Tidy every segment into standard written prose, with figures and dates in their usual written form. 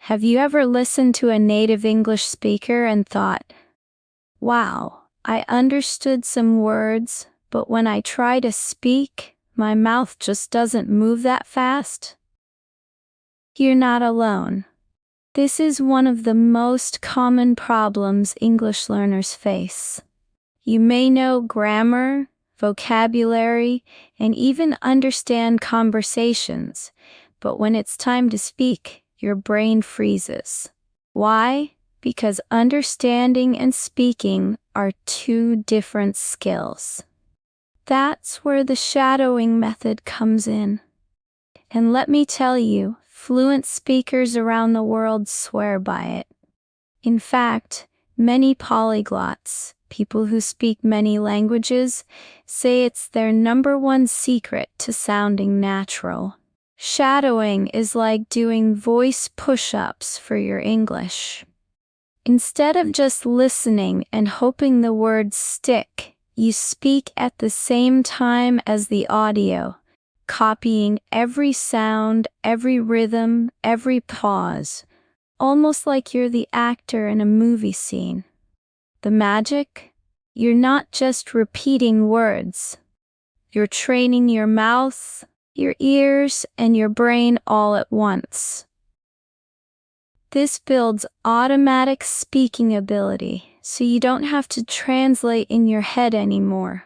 Have you ever listened to a native English speaker and thought, wow, I understood some words, but when I try to speak, my mouth just doesn't move that fast? You're not alone. This is one of the most common problems English learners face. You may know grammar, vocabulary, and even understand conversations, but when it's time to speak, your brain freezes. Why? Because understanding and speaking are two different skills. That's where the shadowing method comes in. And let me tell you, fluent speakers around the world swear by it. In fact, many polyglots, people who speak many languages, say it's their #1 secret to sounding natural. Shadowing is like doing voice push-ups for your English. Instead of just listening and hoping the words stick, you speak at the same time as the audio, copying every sound, every rhythm, every pause, almost like you're the actor in a movie scene. The magic? You're not just repeating words. You're training your mouth, your ears, and your brain all at once. This builds automatic speaking ability, so you don't have to translate in your head anymore.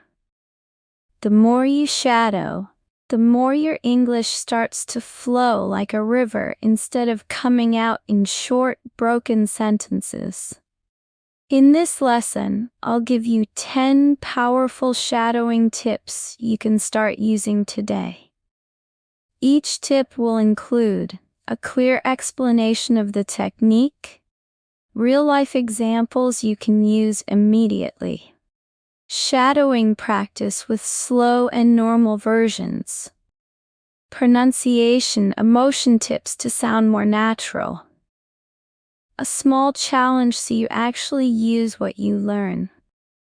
The more you shadow, the more your English starts to flow like a river instead of coming out in short, broken sentences. In this lesson, I'll give you 10 powerful shadowing tips you can start using today. Each tip will include a clear explanation of the technique, real-life examples you can use immediately, shadowing practice with slow and normal versions, pronunciation emotion tips to sound more natural, a small challenge so you actually use what you learn.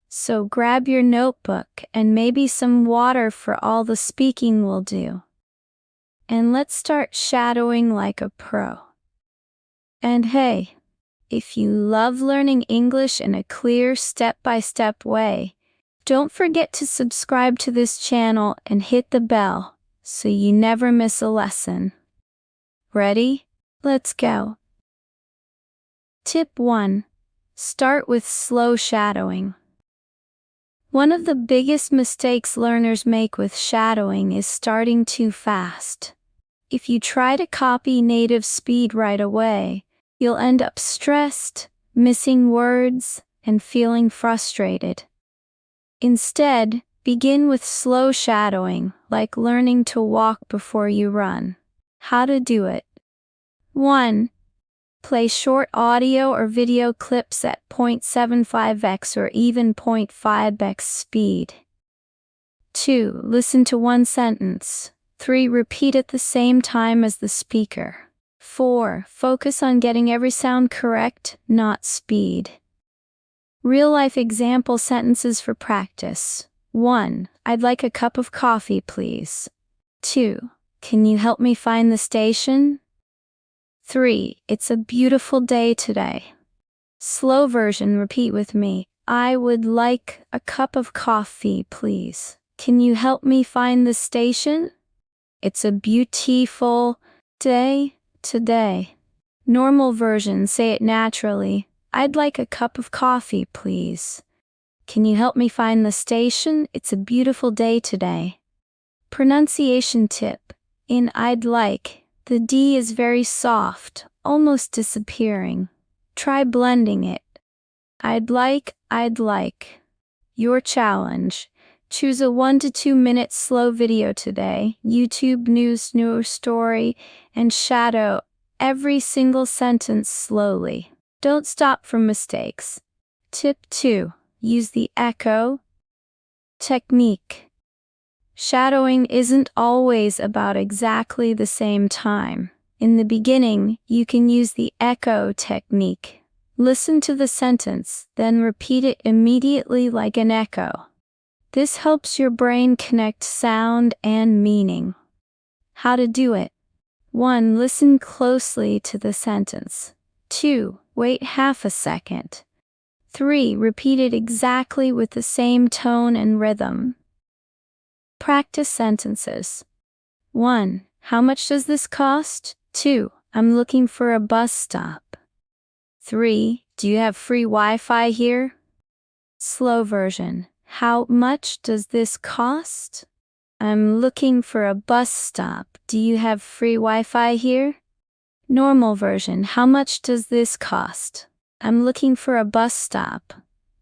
So grab your notebook and maybe some water for all the speaking will do. And let's start shadowing like a pro. And hey, if you love learning English in a clear step-by-step way, don't forget to subscribe to this channel and hit the bell so you never miss a lesson. Ready? Let's go. Tip 1. Start with slow shadowing. One of the biggest mistakes learners make with shadowing is starting too fast. If you try to copy native speed right away, you'll end up stressed, missing words, and feeling frustrated. Instead, begin with slow shadowing, like learning to walk before you run. How to do it? 1. Play short audio or video clips at 0.75x or even 0.5x speed. 2. Listen to one sentence. 3. Repeat at the same time as the speaker. 4. Focus on getting every sound correct, not speed. Real-life example sentences for practice. 1. I'd like a cup of coffee, please. 2. Can you help me find the station? 3. It's a beautiful day today. Slow version, repeat with me. I would like a cup of coffee, please. Can you help me find the station? It's a beautiful day today. Normal version, say it naturally. I'd like a cup of coffee, please. Can you help me find the station? It's a beautiful day today. Pronunciation tip. In I'd like, the D is very soft, almost disappearing. Try blending it. I'd like. Your challenge. Choose a 1 to 2 minute slow video today, YouTube news story, and shadow every single sentence slowly. Don't stop for mistakes. Tip 2. Use the echo technique. Shadowing isn't always about exactly the same time. In the beginning, you can use the echo technique. Listen to the sentence, then repeat it immediately like an echo. This helps your brain connect sound and meaning. How to do it? 1. Listen closely to the sentence. 2. Wait half a second. 3. Repeat it exactly with the same tone and rhythm. Practice sentences. 1. How much does this cost? 2. I'm looking for a bus stop. 3. Do you have free Wi-Fi here? Slow version. How much does this cost? I'm looking for a bus stop. Do you have free Wi-Fi here? Normal version. How much does this cost? I'm looking for a bus stop.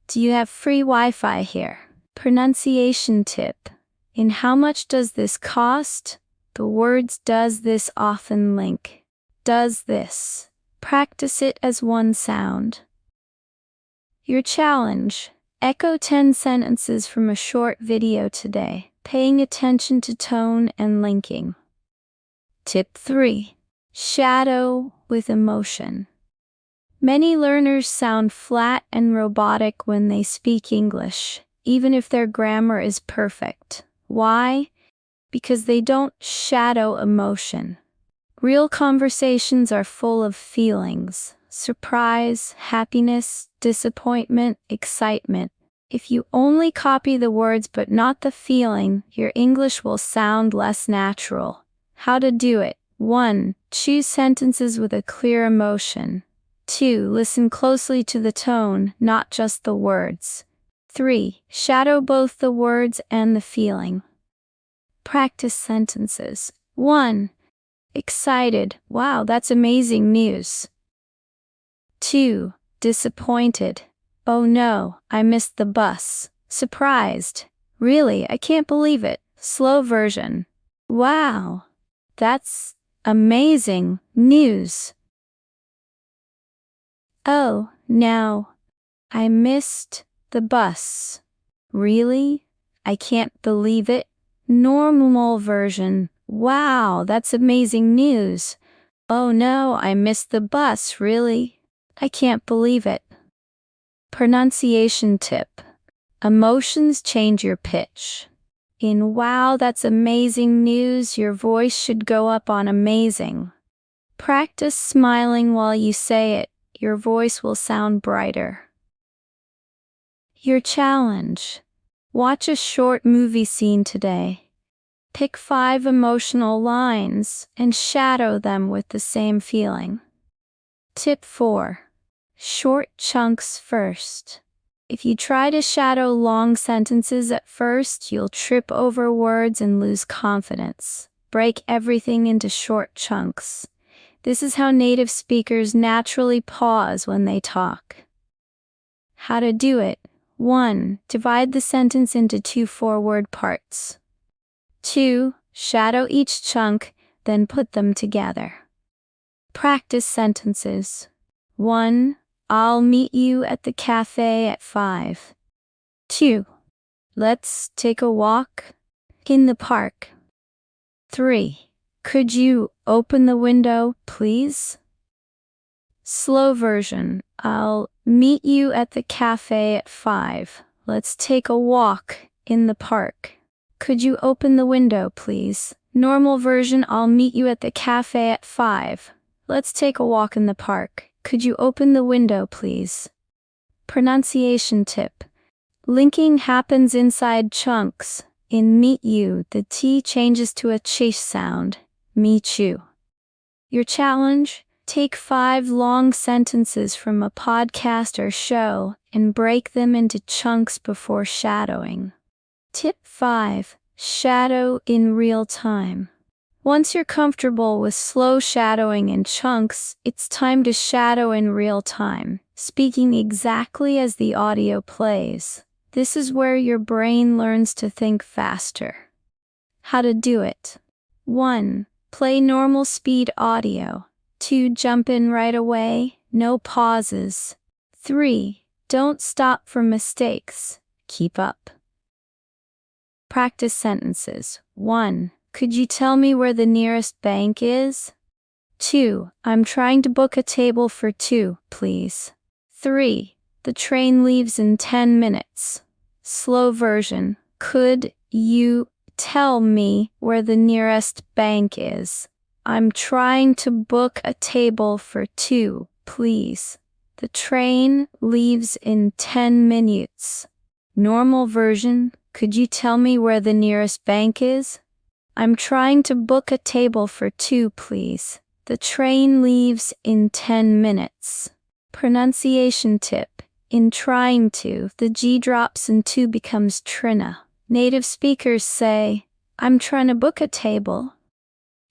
Do you have free Wi-Fi here? Pronunciation tip. In how much does this cost? The words does this often link. Does this. Practice it as one sound. Your challenge. Echo 10 sentences from a short video today, paying attention to tone and linking. Tip 3. Shadow with emotion. Many learners sound flat and robotic when they speak English, even if their grammar is perfect. Why? Because they don't shadow emotion. Real conversations are full of feelings: surprise, happiness, disappointment, excitement. If you only copy the words but not the feeling, your English will sound less natural. How to do it. 1. Choose sentences with a clear emotion. 2. Listen closely to the tone, not just the words. 3. Shadow both the words and the feeling. Practice sentences. 1. Excited. Wow, that's amazing news. 2. Disappointed. Oh no, I missed the bus. Surprised. Really, I can't believe it. Slow version. Wow, that's amazing news. Oh, no, I missed the bus. Really? I can't believe it. Normal version. Wow, that's amazing news. Oh no, I missed the bus. Really? I can't believe it. Pronunciation tip. Emotions change your pitch. In wow, that's amazing news, your voice should go up on amazing. Practice smiling while you say it. Your voice will sound brighter. Your challenge. Watch a short movie scene today. Pick 5 emotional lines and shadow them with the same feeling. Tip 4. Short chunks first. If you try to shadow long sentences at first, you'll trip over words and lose confidence. Break everything into short chunks. This is how native speakers naturally pause when they talk. How to do it. 1. Divide the sentence into 2 4-word parts. 2. Shadow each chunk, then put them together. Practice sentences. 1. I'll meet you at the cafe at 5. 2. Let's take a walk in the park. 3. Could you open the window, please? Slow version. I'll meet you at the cafe at 5. Let's take a walk in the park. Could you open the window, please? Normal version. I'll meet you at the cafe at 5. Let's take a walk in the park. Could you open the window, please? Pronunciation tip. Linking happens inside chunks. In meet you, the T changes to a ch sound. Meet you. Your challenge? Take 5 long sentences from a podcast or show and break them into chunks before shadowing. Tip 5. Shadow in real time. Once you're comfortable with slow shadowing in chunks, it's time to shadow in real time, speaking exactly as the audio plays. This is where your brain learns to think faster. How to do it. 1. Play normal speed audio. 2. Jump in right away, no pauses. 3. Don't stop for mistakes. Keep up. Practice sentences. 1. Could you tell me where the nearest bank is? 2. I'm trying to book a table for 2, please. 3. The train leaves in 10 minutes. Slow version. Could you tell me where the nearest bank is? I'm trying to book a table for 2, please. The train leaves in 10 minutes. Normal version, could you tell me where the nearest bank is? I'm trying to book a table for 2, please. The train leaves in 10 minutes. Pronunciation tip. In trying to, the G drops and to becomes trina. Native speakers say, I'm trying to book a table.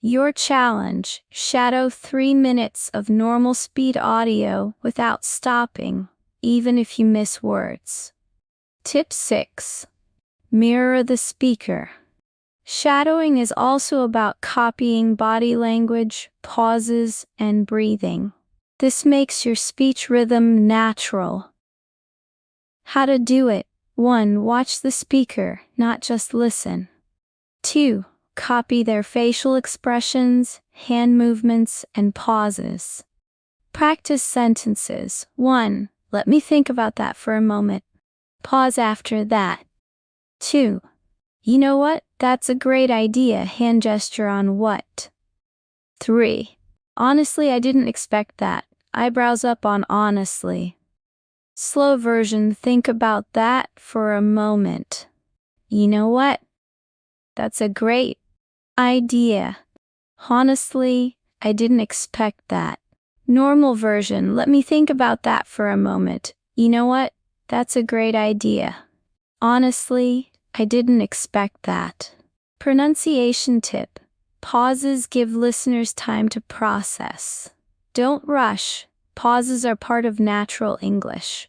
Your challenge, shadow 3 minutes of normal speed audio without stopping, even if you miss words. Tip 6. Mirror the speaker. Shadowing is also about copying body language, pauses, and breathing. This makes your speech rhythm natural. How to do it. 1. Watch the speaker, not just listen. 2. Copy their facial expressions, hand movements, and pauses. Practice sentences. 1. Let me think about that for a moment. Pause after that. 2. You know what? That's a great idea. Hand gesture on what? 3. Honestly, I didn't expect that. Eyebrows up on honestly. Slow version. Think about that for a moment. You know what? That's a great idea. Honestly, I didn't expect that. Normal version. Let me think about that for a moment. You know what? That's a great idea. Honestly, I didn't expect that. Pronunciation tip. Pauses give listeners time to process. Don't rush. Pauses are part of natural English.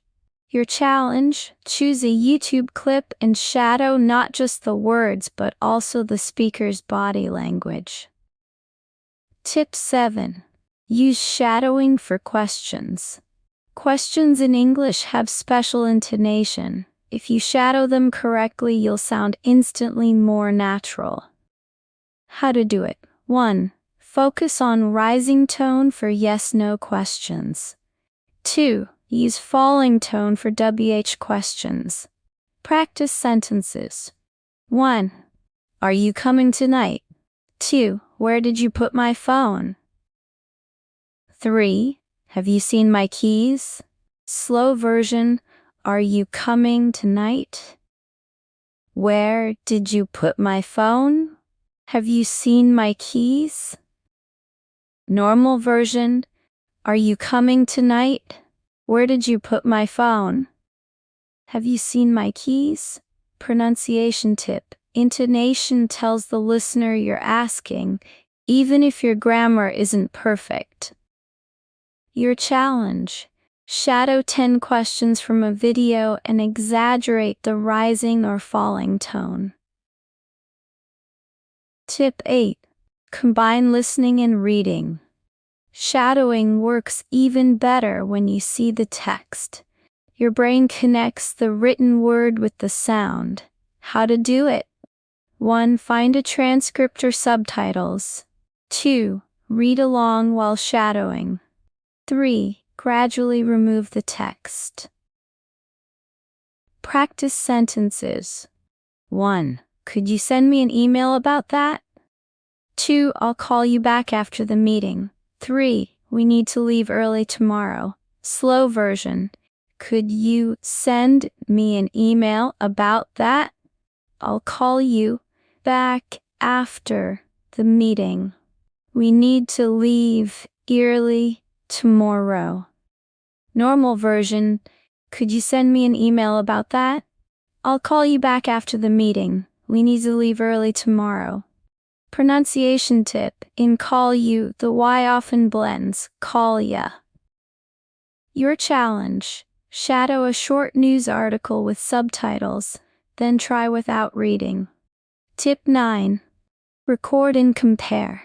Your challenge, choose a YouTube clip and shadow not just the words but also the speaker's body language. Tip 7. Use shadowing for questions. Questions in English have special intonation. If you shadow them correctly, you'll sound instantly more natural. How to do it. 1. Focus on rising tone for yes/no questions. 2. Use falling tone for WH questions. Practice sentences. 1. Are you coming tonight? 2. Where did you put my phone? 3. Have you seen my keys? Slow version. Are you coming tonight? Where did you put my phone? Have you seen my keys? Normal version. Are you coming tonight? Where did you put my phone? Have you seen my keys? Pronunciation tip. Intonation tells the listener you're asking, even if your grammar isn't perfect. Your challenge. Shadow 10 questions from a video and exaggerate the rising or falling tone. Tip 8. Combine listening and reading. Shadowing works even better when you see the text. Your brain connects the written word with the sound. How to do it? 1. Find a transcript or subtitles. 2. Read along while shadowing. 3. Gradually remove the text. Practice sentences. 1. Could you send me an email about that? 2. I'll call you back after the meeting. 3. We need to leave early tomorrow. Slow version. Could you send me an email about that? I'll call you back after the meeting. We need to leave early tomorrow. Normal version. Could you send me an email about that? I'll call you back after the meeting. We need to leave early tomorrow. Pronunciation tip. In call you, the Y often blends, call ya. Your challenge. Shadow a short news article with subtitles, then try without reading. Tip 9. Record and compare.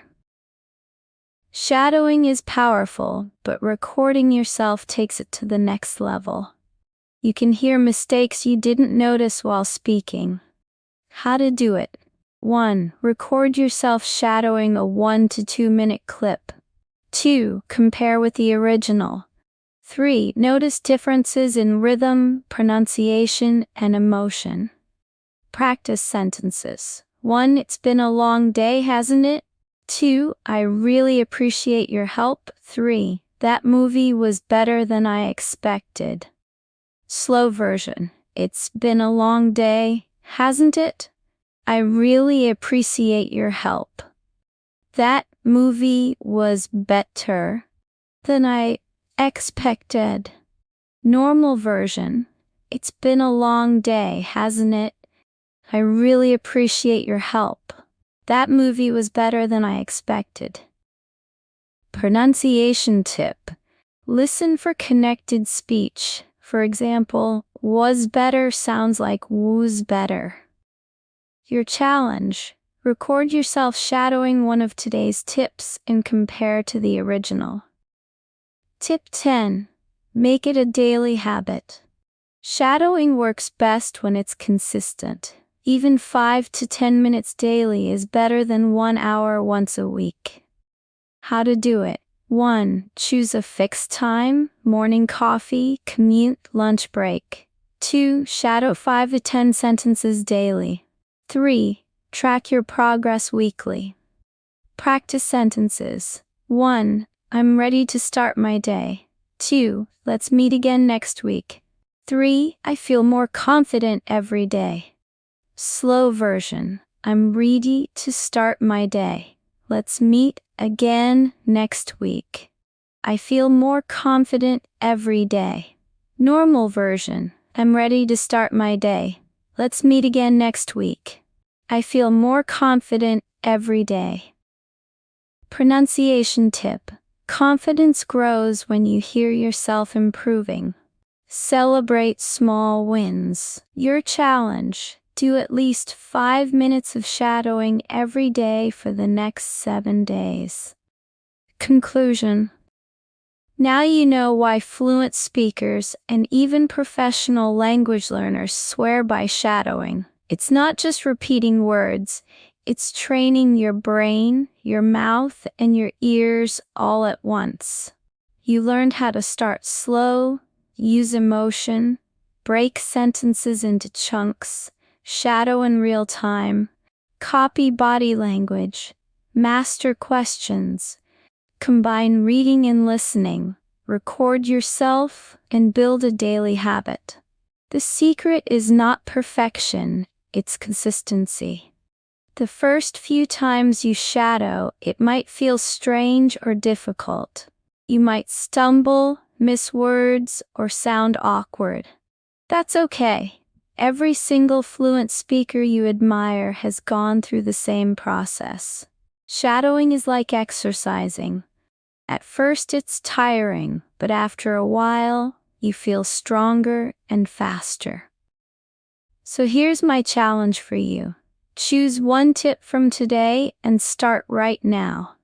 Shadowing is powerful, but recording yourself takes it to the next level. You can hear mistakes you didn't notice while speaking. How to do it. 1. Record yourself shadowing a 1 to 2 minute clip. 2. Compare with the original. 3. Notice differences in rhythm, pronunciation, and emotion. Practice sentences. 1. It's been a long day, hasn't it? 2. I really appreciate your help. 3. That movie was better than I expected. Slow version. It's been a long day, hasn't it? I really appreciate your help. That movie was better than I expected. Normal version. It's been a long day, hasn't it? I really appreciate your help. That movie was better than I expected. Pronunciation tip. Listen for connected speech. For example, was better sounds like was better. Your challenge. Record yourself shadowing one of today's tips and compare to the original. Tip 10. Make it a daily habit. Shadowing works best when it's consistent. Even 5 to 10 minutes daily is better than 1 hour once a week. How to do it. 1. Choose a fixed time, morning coffee, commute, lunch break. 2. Shadow 5 to 10 sentences daily. 3. Track your progress weekly. Practice sentences. 1. I'm ready to start my day. 2. Let's meet again next week. 3. I feel more confident every day. Slow version. I'm ready to start my day. Let's meet again next week. I feel more confident every day. Normal version. I'm ready to start my day. Let's meet again next week. I feel more confident every day. Pronunciation tip. Confidence grows when you hear yourself improving. Celebrate small wins. Your challenge. Do at least 5 minutes of shadowing every day for the next 7 days. Conclusion. Now you know why fluent speakers and even professional language learners swear by shadowing. It's not just repeating words, it's training your brain, your mouth, and your ears all at once. You learned how to start slow, use emotion, break sentences into chunks, shadow in real time, copy body language, master questions, combine reading and listening, record yourself, and build a daily habit. The secret is not perfection, it's consistency. The first few times you shadow, it might feel strange or difficult. You might stumble, miss words, or sound awkward. That's okay. Every single fluent speaker you admire has gone through the same process. Shadowing is like exercising. At first it's tiring, but after a while, you feel stronger and faster. So here's my challenge for you. Choose one tip from today and start right now.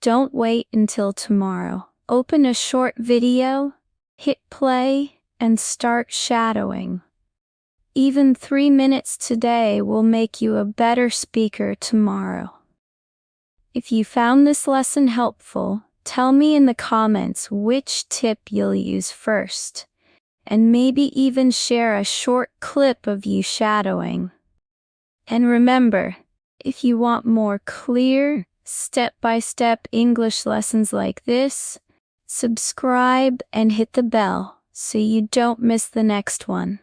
Don't wait until tomorrow. Open a short video, hit play, and start shadowing. Even 3 minutes today will make you a better speaker tomorrow. If you found this lesson helpful, tell me in the comments which tip you'll use first, and maybe even share a short clip of you shadowing. And remember, if you want more clear, step-by-step English lessons like this, subscribe and hit the bell so you don't miss the next one.